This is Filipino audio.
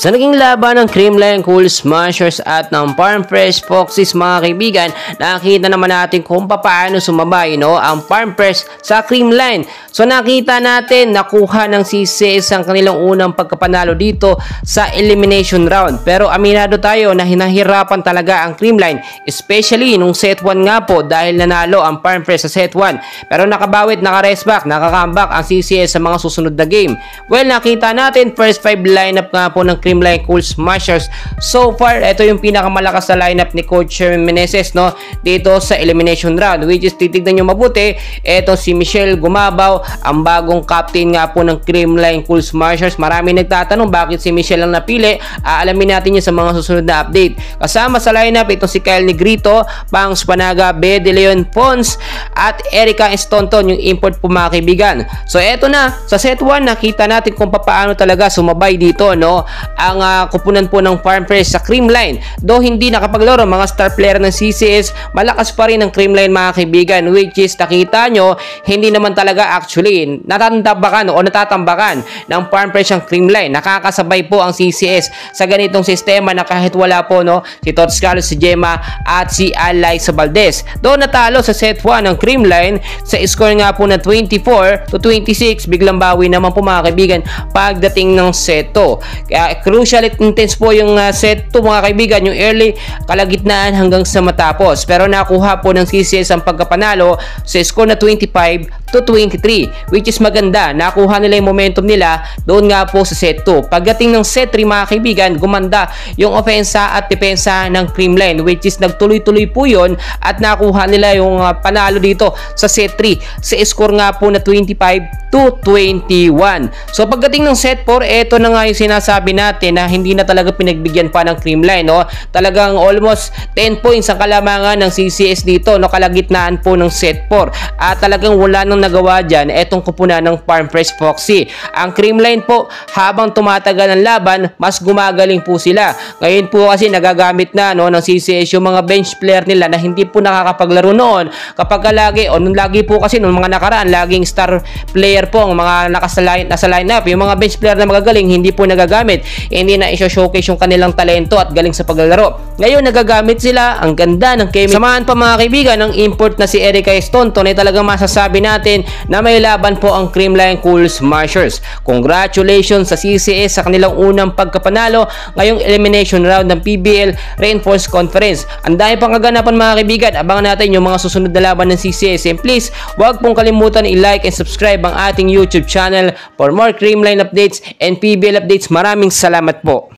Sa naging laban ng Creamline Cool Smashers at ng Farm Fresh Foxes mga kaibigan, nakita naman natin kung paano sumabay ang Farm Fresh sa Creamline. So nakita natin nakuha ng CCS ang kanilang unang pagkapanalo dito sa elimination round. Pero aminado tayo na hinahirapan talaga ang Creamline, especially nung set 1 nga po dahil nanalo ang Farm Fresh sa set 1. Pero nakabawit, naka-rest back, naka-comeback ang CCS sa mga susunod na game. Well, nakita natin first 5 lineup nga po ng Creamline Cool Smashers. So far, ito yung pinakamalakas na lineup ni Coach Meneses dito sa elimination round, which is titignan nyo mabuti, ito si Michelle Gumabaw, ang bagong captain nga po ng Creamline Cool Smashers. Marami nagtatanong bakit si Michelle ang napili. Alamin natin yun sa mga susunod na update. Kasama sa lineup ito si Kyle Negrito, Pangs Panaga, B. De Leon Pons at Erica Estonton, yung import po mga kaibigan. So eto na, sa set 1 nakita natin kung paano talaga sumabay dito ang kupunan po ng Farm Fresh sa Creamline. Though hindi nakapaglaro mga star player ng CCS, malakas pa rin ang Creamline mga kaibigan, which is nakita nyo, hindi naman talaga actually natatambakan ng Farm Fresh ang Creamline. Nakakasabay po ang CCS sa ganitong sistema na kahit wala po si Tots Carlos, si Gemma at si Alyssa Valdez. Though natalo sa set 1 ng Creamline sa score nga po na 24-26, biglang bawi naman po mga kaibigan pagdating ng set 2. Kaya crucial at intense po yung set 2 mga kaibigan, yung early, kalagitnaan hanggang sa matapos. Pero nakuha po ng CCS ang pagkapanalo sa score na 25-23, which is maganda. Nakuha nila yung momentum nila doon nga po sa set 2. Pagdating ng set 3 mga kaibigan, gumanda yung ofensa at depensa ng Creamline, which is nagtuloy-tuloy po yun at nakuha nila yung panalo dito sa set 3 sa score nga po na 25-21. So pagdating ng set 4, eto na nga yung sinasabi natin na hindi na talaga pinagbigyan pa ng Creamline. Talagang almost 10 points ang kalamangan ng CCS dito, kalagitnaan po ng set 4. At talagang wala nang nagawa dyan etong kupunan ng Farm Fresh Foxy. Ang Creamline po, habang tumatagal ang laban, mas gumagaling po sila. Ngayon po kasi nagagamit na ng CCS yung mga bench player nila na hindi po nakakapaglaro noon. Kapag lagi po kasi nung mga nakaraan, laging star player po ang mga nasa lineup. Yung mga bench player na magagaling, hindi po nagagamit. Hindi na i-showcase yung kanilang talento at galing sa paglalaro. Ngayon nagagamit sila, ang ganda ng chemistry. Samahan pa mga kaibigan ng import na si Erica Estonton, ay talagang masasabi natin na may laban po ang Creamline Cool Smashers. Congratulations sa CCS sa kanilang unang pagkapanalo ngayong elimination round ng PBL Reinforced Conference. Ang dami pang kaganapan mga kaibigan, abangan natin yung mga susunod na laban ng CCS. And please, huwag pong kalimutan i-like and subscribe ang ating YouTube channel for more Creamline updates and PBL updates. Maraming salamat po.